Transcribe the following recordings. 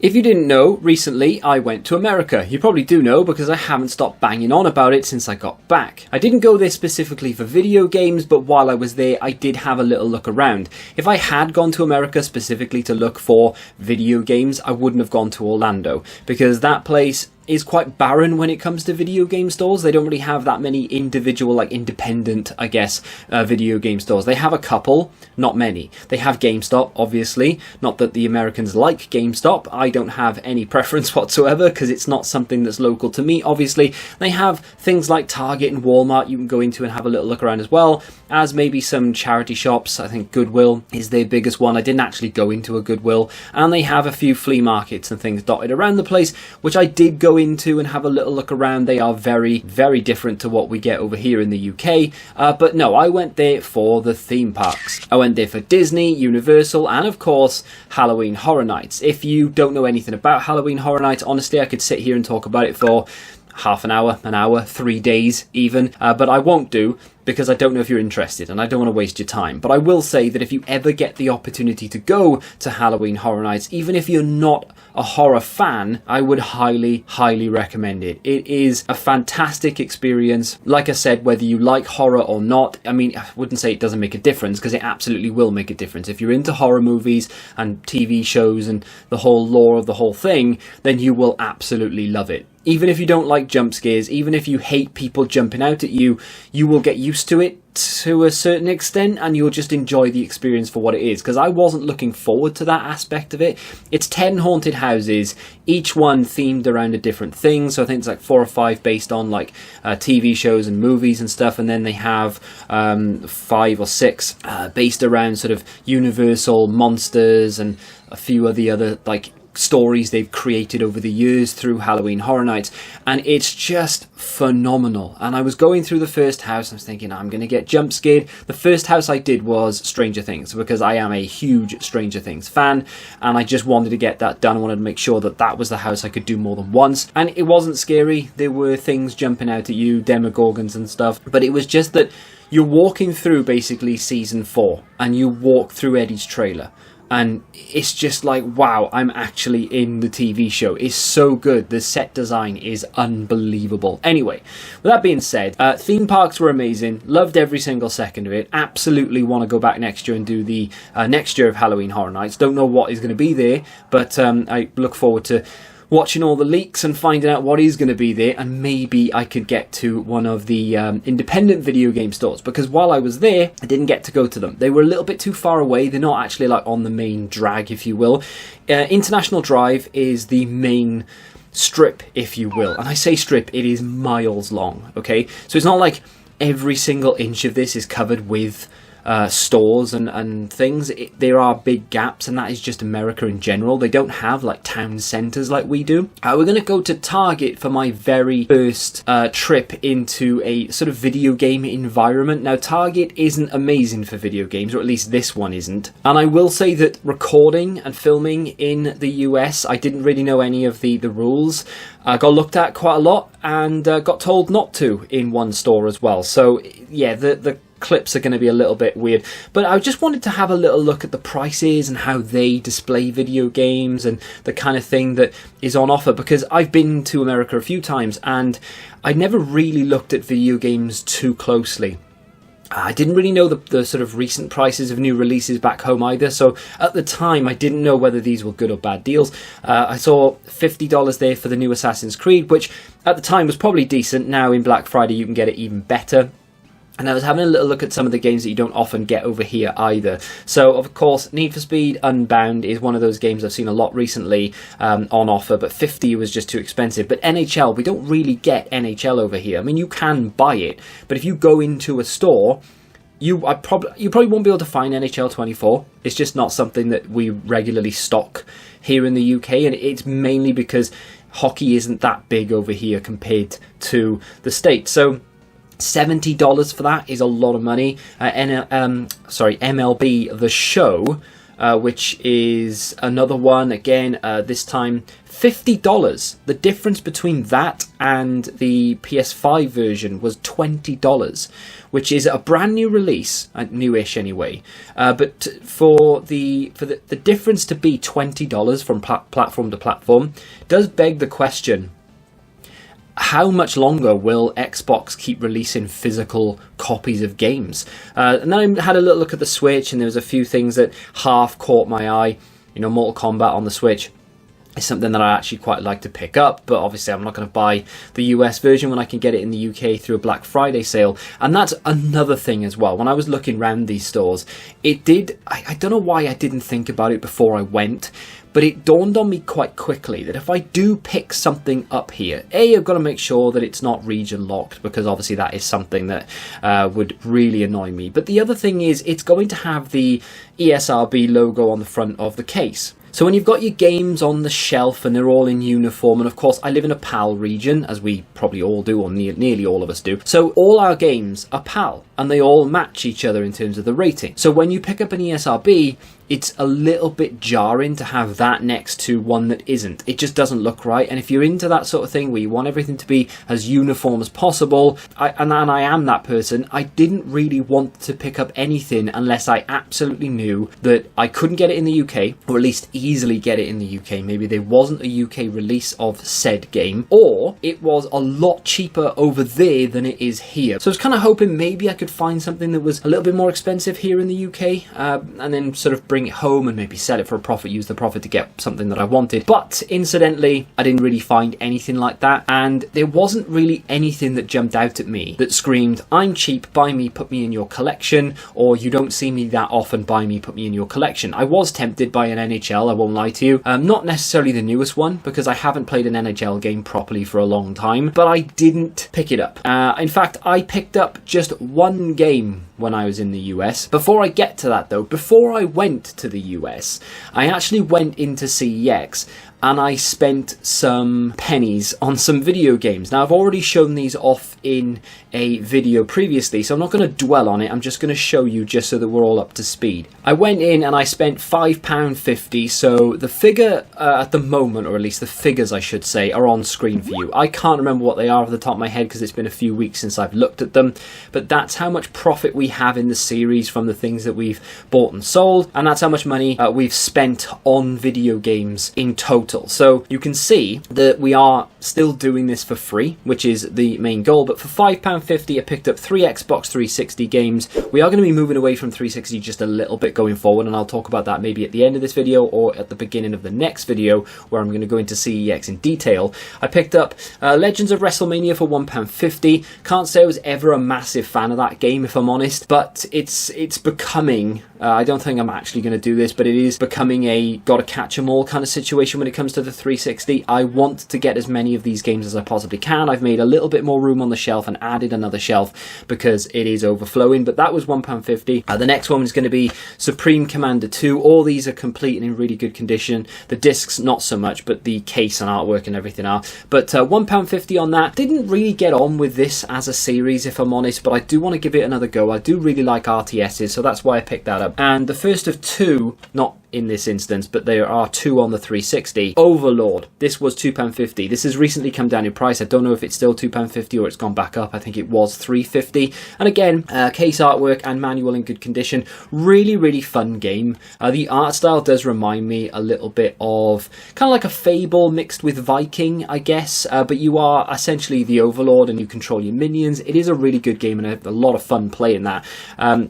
If you didn't know, recently I went to America. You probably do know because I haven't stopped banging on about it since I got back. I didn't go there specifically for video games, but while I was there I did have a little look around. If I had gone to America specifically to look for video games, I wouldn't have gone to Orlando, because that place is quite barren when it comes to video game stores. They don't really have that many individual, like independent, I guess, video game stores. They have a couple, not many. They have Gamestop, obviously. Not that the Americans like Gamestop. I don't have any preference whatsoever because it's not something that's local to me, obviously. They have things like Target and Walmart you can go into and have a little look around as well, as maybe some charity shops. I think Goodwill is their biggest one. I didn't actually go into a Goodwill. And they have a few flea markets and things dotted around the place, which I did go into and have a little look around. They are very, very different to what we get over here in the UK. But no, I went there for the theme parks. I went there for Disney, Universal, and of course, Halloween Horror Nights. If you don't know anything about Halloween Horror Nights, honestly, I could sit here and talk about it for half an hour, 3 days even, but I won't do, because I don't know if you're interested and I don't want to waste your time. But I will say that if you ever get the opportunity to go to Halloween Horror Nights, even if you're not a horror fan, I would highly, highly recommend it. It is a fantastic experience. Like I said, whether you like horror or not, I mean, I wouldn't say it doesn't make a difference, because it absolutely will make a difference. If you're into horror movies and TV shows and the whole lore of the whole thing, then you will absolutely love it. Even if you don't like jump scares, even if you hate people jumping out at you, you will get used to it to a certain extent, and you'll just enjoy the experience for what it is, because I wasn't looking forward to that aspect of it. It's 10 haunted houses, each one themed around a different thing, so I think it's like 4 or 5 based on like TV shows and movies and stuff, and then they have 5 or 6 based around sort of Universal monsters and a few of the other like stories they've created over the years through Halloween Horror Nights, and it's just phenomenal. And I was going through the first house and I was thinking, I'm going to get jump scared. The first house I did was Stranger Things, because I am a huge Stranger Things fan, and I just wanted to get that done. I wanted to make sure that that was the house I could do more than once, and it wasn't scary. There were things jumping out at you, demogorgons and stuff, but it was just that you're walking through basically season 4 and you walk through Eddie's trailer, and it's just like, wow, I'm actually in the TV show. It's so good. The set design is unbelievable. Anyway, with that being said, theme parks were amazing. Loved every single second of it. Absolutely want to go back next year and do the next year of Halloween Horror Nights. Don't know what is going to be there, but I look forward to watching all the leaks and finding out what is going to be there, and maybe I could get to one of the independent video game stores, because while I was there I didn't get to go to them. They were a little bit too far away. They're not actually like on the main drag, if you will. International Drive is the main strip, if you will, and I say strip, it is miles long, okay? So it's not like every single inch of this is covered with stores and things. There are big gaps, and that is just America in general. They don't have like town centres like we do. We're going to go to Target for my very first trip into a sort of video game environment. Now, Target isn't amazing for video games, or at least this one isn't. And I will say that recording and filming in the US, I didn't really know any of the rules. I got looked at quite a lot and got told not to in one store as well. So yeah, the clips are going to be a little bit weird, but I just wanted to have a little look at the prices and how they display video games and the kind of thing that is on offer, because I've been to America a few times and I never really looked at video games too closely. I didn't really know the sort of recent prices of new releases back home either, so at the time I didn't know whether these were good or bad deals. I saw $50 there for the new Assassin's Creed, which at the time was probably decent. Now in Black Friday you can get it even better. And I was having a little look at some of the games that you don't often get over here either. So, of course, Need for Speed Unbound is one of those games I've seen a lot recently on offer, but $50 was just too expensive. But NHL, we don't really get NHL over here. I mean, you can buy it, but if you go into a store, you probably won't be able to find NHL 24. It's just not something that we regularly stock here in the UK, and it's mainly because hockey isn't that big over here compared to the States. So $70 for that is a lot of money. MLB The Show which is another one, again, this time $50. The difference between that and the PS5 version was $20, which is a brand new release, newish anyway. But for the difference to be $20 from platform to platform does beg the question: how much longer will Xbox keep releasing physical copies of games? And then I had a little look at the Switch, and there was a few things that half caught my eye. You know, Mortal Kombat on the Switch is something that I actually quite like to pick up, but obviously I'm not going to buy the US version when I can get it in the UK through a Black Friday sale. And that's another thing as well. When I was looking around these stores, I don't know why I didn't think about it before I went, but it dawned on me quite quickly that if I do pick something up here, I've got to make sure that it's not region locked, because obviously that is something that would really annoy me. But the other thing is, it's going to have the ESRB logo on the front of the case. So when you've got your games on the shelf and they're all in uniform, and of course I live in a PAL region, as we probably all do, or nearly all of us do, so all our games are PAL and they all match each other in terms of the rating. So when you pick up an ESRB, it's a little bit jarring to have that next to one that isn't. It just doesn't look right. And if you're into that sort of thing where you want everything to be as uniform as possible, and I am that person, I didn't really want to pick up anything unless I absolutely knew that I couldn't get it in the UK, or at least easily get it in the UK. Maybe there wasn't a UK release of said game, or it was a lot cheaper over there than it is here. So I was kind of hoping maybe I could find something that was a little bit more expensive here in the UK, and then sort of bring it home and maybe sell it for a profit, use the profit to get something that I wanted. But incidentally, I didn't really find anything like that, and there wasn't really anything that jumped out at me that screamed, I'm cheap, buy me, put me in your collection, or you don't see me that often, buy me, put me in your collection. I was tempted by an NHL, I won't lie to you. Not necessarily the newest one, because I haven't played an NHL game properly for a long time, but I didn't pick it up. In fact, I picked up just one game when I was in the US. Before I get to that though, before I went to the US, I actually went into CEX and I spent some pennies on some video games. Now, I've already shown these off in a video previously, so I'm not going to dwell on it. I'm just going to show you just so that we're all up to speed. I went in and I spent £5.50, so the figure at the moment, or at least the figures I should say, are on screen for you. I can't remember what they are off the top of my head because it's been a few weeks since I've looked at them, but that's how much profit we have in the series from the things that we've bought and sold, and that's how much money we've spent on video games in total. So you can see that we are still doing this for free, which is the main goal. But for £5.50, I picked up 3 Xbox 360 games. We are going to be moving away from 360 just a little bit going forward, and I'll talk about that maybe at the end of this video or at the beginning of the next video, where I'm going to go into CEX in detail. I picked up Legends of WrestleMania for £1.50. Can't say I was ever a massive fan of that game, if I'm honest, but it's becoming, I don't think I'm actually going to do this, but it is becoming a gotta catch 'em all kind of situation when it comes to the 360. I want to get as many of these games as I possibly can. I've made a little bit more room on the shelf and added another shelf because it is overflowing, but that was £1.50. The next one is going to be Supreme Commander 2. All these are complete and in really good condition. The discs not so much, but the case and artwork and everything are. But £1.50 on that. Didn't really get on with this as a series, if I'm honest, but I do want to give it another go. I do really like RTSs, so that's why I picked that up. And the first of two, not in this instance, but there are two on the 360. Overlord. This was £2.50. This has recently come down in price. I don't know if it's still £2.50 or it's gone back up. I think it was £3.50. And again, case artwork and manual in good condition. Really, really fun game. The art style does remind me a little bit of kind of like a Fable mixed with Viking, I guess. But you are essentially the Overlord and you control your minions. It is a really good game and I had a lot of fun playing that.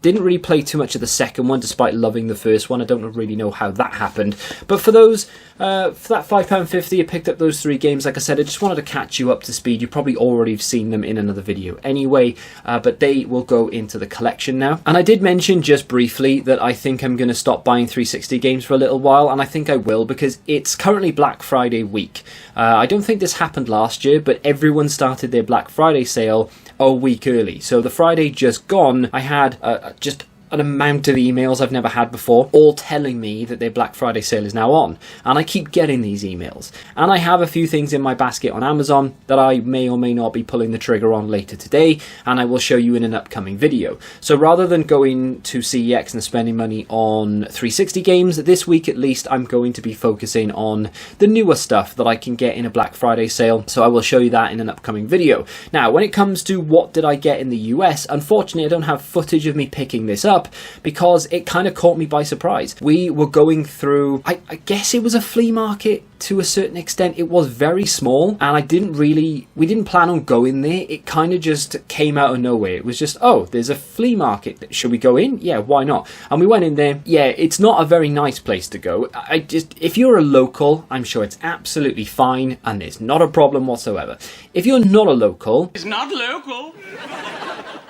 Didn't really play too much of the second one, despite loving the first one. I don't really know how that happened, but for those for that £5.50, I picked up those 3 games. Like I said, I just wanted to catch you up to speed. You probably already have seen them in another video anyway, but they will go into the collection now. And I did mention just briefly that I think I'm going to stop buying 360 games for a little while, and I think I will because it's currently Black Friday week. I don't think this happened last year, but everyone started their Black Friday sale a week early. So the Friday just gone, I had just an amount of emails I've never had before, all telling me that their Black Friday sale is now on. And I keep getting these emails. And I have a few things in my basket on Amazon that I may or may not be pulling the trigger on later today, and I will show you in an upcoming video. So rather than going to CEX and spending money on 360 games, this week at least I'm going to be focusing on the newer stuff that I can get in a Black Friday sale. So I will show you that in an upcoming video. Now, when it comes to what did I get in the US, unfortunately I don't have footage of me picking this up because it kind of caught me by surprise. We were going through, I guess it was a flea market to a certain extent. It was very small, and we didn't plan on going there. It kind of just came out of nowhere. It was just, oh, there's a flea market. Should we go in? Yeah, why not? And we went in there. Yeah, it's not a very nice place to go. If you're a local, I'm sure it's absolutely fine, and there's not a problem whatsoever. If you're not a local... It's not local.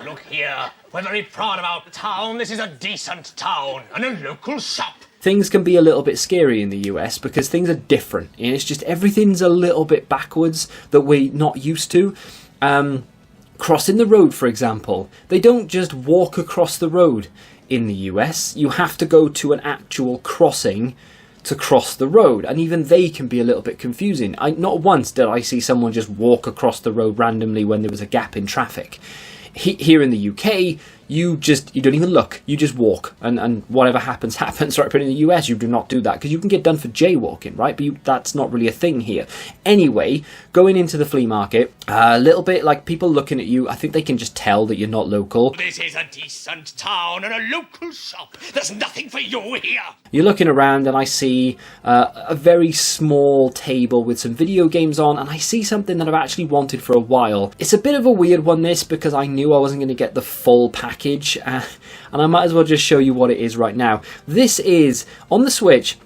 Look here, we're very proud about the town. This is a decent town and a local shop. Things can be a little bit scary in the US because things are different, and it's just everything's a little bit backwards that we're not used to. Crossing the road, for example, they don't just walk across the road in the US. You have to go to an actual crossing to cross the road, and even they can be a little bit confusing. Not once did I see someone just walk across the road randomly when there was a gap in traffic. Here in the UK, you don't even look, you just walk, and whatever happens, happens, right? But in the US, you do not do that, because you can get done for jaywalking, right? But that's not really a thing here. Anyway, going into the flea market, a little bit like people looking at you, I think they can just tell that you're not local. This is a decent town and a local shop. There's nothing for you here. You're looking around, and I see a very small table with some video games on, and I see something that I've actually wanted for a while. It's a bit of a weird one, this, because I knew I wasn't going to get the full package, and I might as well just show you what it is right now. This is, on the Switch,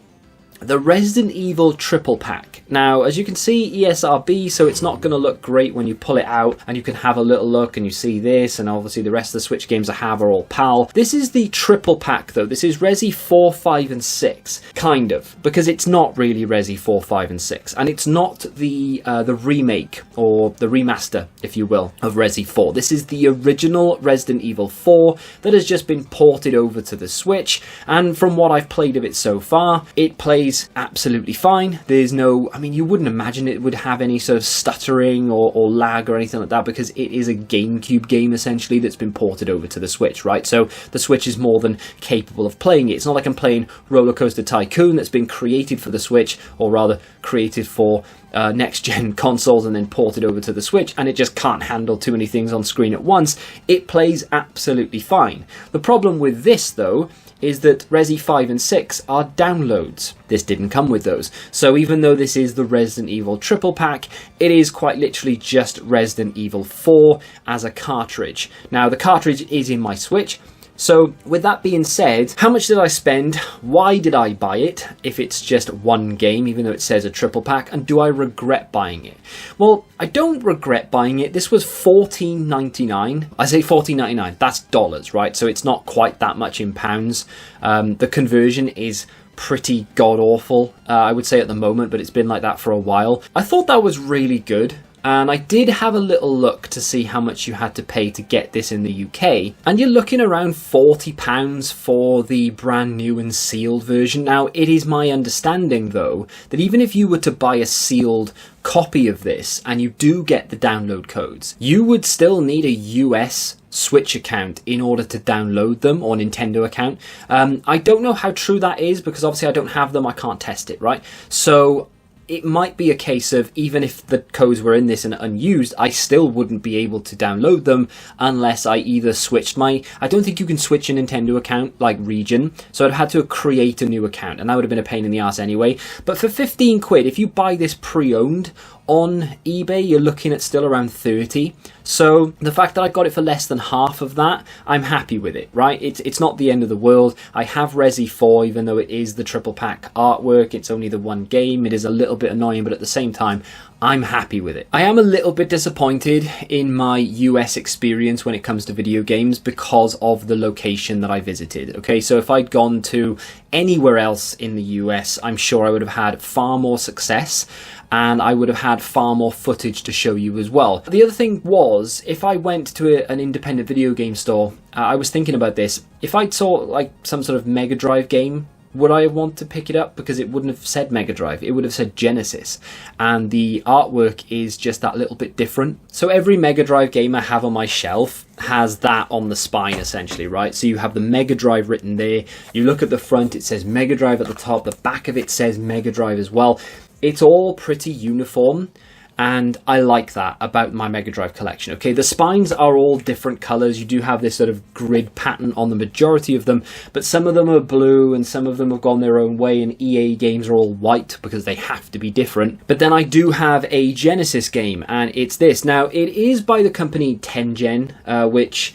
the Resident Evil triple pack. Now, as you can see, ESRB, so it's not going to look great when you pull it out, and you can have a little look and you see this, and obviously the rest of the Switch games I have are all PAL. This is the triple pack though. This is Resi 4, 5 and 6, kind of, because it's not really Resi 4, 5 and 6, and it's not the remake, or the remaster, if you will, of Resi 4. This is the original Resident Evil 4 that has just been ported over to the Switch, and from what I've played of it so far, it plays absolutely fine. There's no, I mean, you wouldn't imagine it would have any sort of stuttering or lag or anything like that, because it is a GameCube game essentially that's been ported over to the Switch, right? So the Switch is more than capable of playing it. It's not like I'm playing Roller Coaster Tycoon that's been created for the Switch, or rather created for next-gen consoles and then ported over to the Switch, and it just can't handle too many things on screen at once. It plays absolutely fine. The problem with this, though, is that Resi 5 and 6 are downloads. This didn't come with those. So even though this is the Resident Evil triple pack, it is quite literally just Resident Evil 4 as a cartridge. Now, the cartridge is in my Switch. So with that being said, how much did I spend? Why did I buy it if it's just one game, even though it says a triple pack? And do I regret buying it? Well, I don't regret buying it. This was $14.99. I say $14.99. That's dollars, right? So it's not quite that much in pounds. The conversion is pretty god-awful, I would say at the moment, but it's been like that for a while. I thought that was really good. And I did have a little look to see how much you had to pay to get this in the UK. And you're looking around £40 for the brand new and sealed version. Now, it is my understanding, though, that even if you were to buy a sealed copy of this and you do get the download codes, you would still need a US Switch account in order to download them, or Nintendo account. I don't know how true that is, because obviously I don't have them, I can't test it, right? So it might be a case of, even if the codes were in this and unused, I still wouldn't be able to download them unless I either switched I don't think you can switch a Nintendo account, like region, so I'd have had to create a new account, and that would have been a pain in the ass anyway. But for 15 quid, if you buy this pre-owned on eBay, you're looking at still around 30. So the fact that I got it for less than half of that, I'm happy with it, right? It's not the end of the world. I have Resi 4, even though it is the triple pack artwork. It's only the one game. It is a little bit annoying, but at the same time, I'm happy with it. I am a little bit disappointed in my US experience when it comes to video games because of the location that I visited. Okay, so if I'd gone to anywhere else in the US, I'm sure I would have had far more success and I would have had far more footage to show you as well. The other thing was, if I went to an independent video game store, I was thinking about this. If I saw like some sort of Mega Drive game, would I want to pick it up? Because it wouldn't have said Mega Drive, it would have said Genesis. And the artwork is just that little bit different. So every Mega Drive game I have on my shelf has that on the spine essentially, right? So you have the Mega Drive written there. You look at the front, it says Mega Drive at the top. The back of it says Mega Drive as well. It's all pretty uniform. And I like that about my Mega Drive collection. Okay, the spines are all different colors. You do have this sort of grid pattern on the majority of them, but some of them are blue and some of them have gone their own way, and EA games are all white because they have to be different. But then I do have a Genesis game, and it's this. Now, it is by the company Tengen, which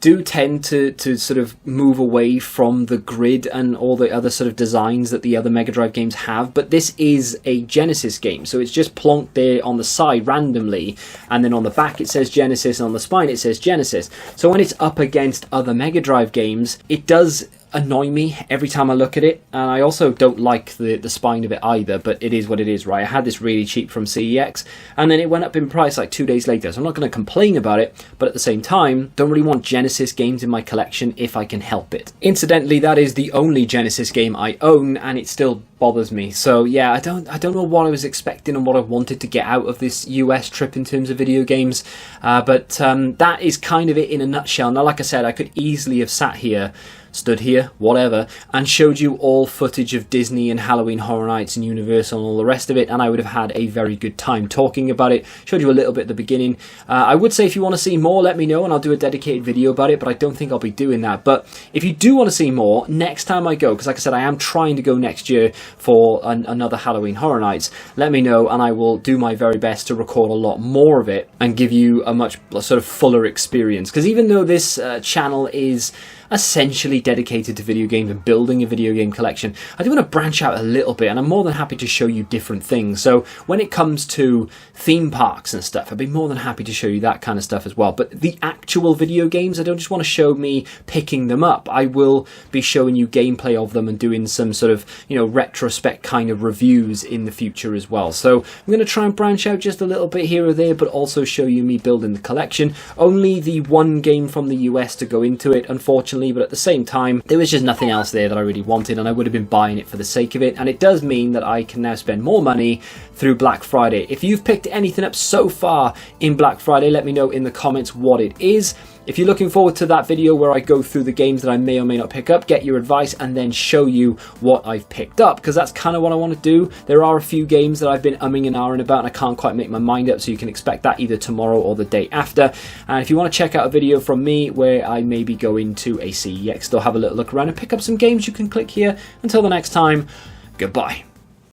do tend to sort of move away from the grid and all the other sort of designs that the other Mega Drive games have, but this is a Genesis game, so it's just plonked there on the side randomly, and then on the back it says Genesis, and on the spine it says Genesis. So when it's up against other Mega Drive games, it does annoy me every time I look at it, and I also don't like the spine of it either, but it is what it is, right? I had this really cheap from CEX, and then it went up in price like 2 days later, so I'm not going to complain about it, but at the same time, don't really want Genesis games in my collection if I can help it. Incidentally, that is the only Genesis game I own, and it still bothers me. So yeah, I don't know what I was expecting and what I wanted to get out of this US trip in terms of video games, but that is kind of it in a nutshell. Now, like I said, I could easily have sat here, stood here, whatever, and showed you all footage of Disney and Halloween Horror Nights and Universal and all the rest of it, and I would have had a very good time talking about it. Showed you a little bit at the beginning. I would say if you want to see more, let me know and I'll do a dedicated video about it, but I don't think I'll be doing that. But if you do want to see more, next time I go, because like I said, I am trying to go next year for another Halloween Horror Nights, let me know and I will do my very best to record a lot more of it and give you a much sort of fuller experience. Because even though this channel is essentially dedicated to video games and building a video game collection, I do want to branch out a little bit, and I'm more than happy to show you different things. So when it comes to theme parks and stuff, I'd be more than happy to show you that kind of stuff as well. But the actual video games, I don't just want to show me picking them up. I will be showing you gameplay of them and doing some sort of, you know, retrospect kind of reviews in the future as well. So I'm going to try and branch out just a little bit here or there, but also show you me building the collection. Only the one game from the US to go into it, unfortunately, but at the same time, there was just nothing else there that I really wanted, and I would have been buying it for the sake of it. And it does mean that I can now spend more money through Black Friday. If you've picked anything up so far in Black Friday, let me know in the comments what it is. If you're looking forward to that video where I go through the games that I may or may not pick up, get your advice, and then show you what I've picked up, because that's kind of what I want to do. There are a few games that I've been umming and ahhing about and I can't quite make my mind up, so you can expect that either tomorrow or the day after. And if you want to check out a video from me where I maybe go into a CEX store, have a little look around and pick up some games, you can click here. Until the next time, goodbye.